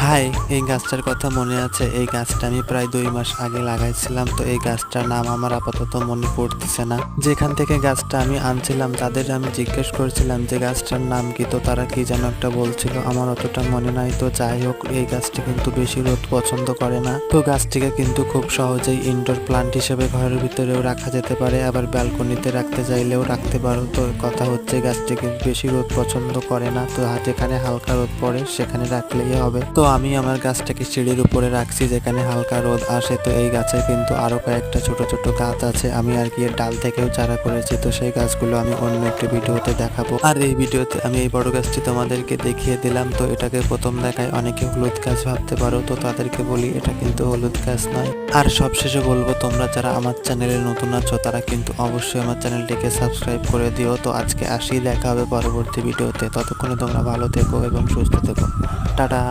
High, এই গাছটার কথা মনে আছে? এই গাছটা আমি প্রায় 2 মাস আগে লাগাইছিলাম। তো এই গাছটার নাম আমার আপাতত মনে পড়তেছে না। যেখান থেকে গাছটা আমি আনছিলাম তাদের আমি জিজ্ঞেস করছিলাম যে গাছটার নাম কি, তো তারা কি যেন একটা বলছিল, আমার অতটা মনে নাই। তো যাই হোক, এই গাছটি কিন্তু বেশি রোদ পছন্দ করে না। তো গাছটিকে কিন্তু খুব সহজেই ইনডোর প্লান্ট হিসেবে ঘরের ভিতরেও রাখা যেতে পারে, আবার ব্যালকনিতে রাখতে চাইলেও রাখতে পারো। তো কথা হচ্ছে গাছটি কিন্তু বেশি রোদ পছন্দ করে না, তো যেখানে হালকা রোদ পড়ে সেখানে রাখলেই হবে। তো আমি আমার গাছটাকে সিঁড়ির উপরে রাখছি যেখানে হালকা রোদ আসে। তো এই গাছে কিন্তু আরো কয়েকটা ছোট ছোট গাছ আছে, আমি আর কি এর ডাল থেকেও চারা করেছি। তো সেই গাছগুলো আমি অন্য একটি ভিডিওতে দেখাবো। আর এই ভিডিওতে আমি এই বড় গাছটি তোমাদেরকে দেখিয়ে দিলাম। তো এটাকে প্রথম দেখায় অনেকে হলুদ গাছ ভাবতে পারো, তো তাদেরকে বলি এটা কিন্তু হলুদ গাছ নয়। আর সবশেষে বলবো, তোমরা যারা আমার চ্যানেলে নতুন আছো তারা কিন্তু অবশ্যই আমার চ্যানেলটিকে সাবস্ক্রাইব করে দিও। তো আজকে আসি, দেখা হবে পরবর্তী ভিডিওতে। ততক্ষণে তোমরা ভালো থেকো এবং সুস্থ থেকো। টাটা।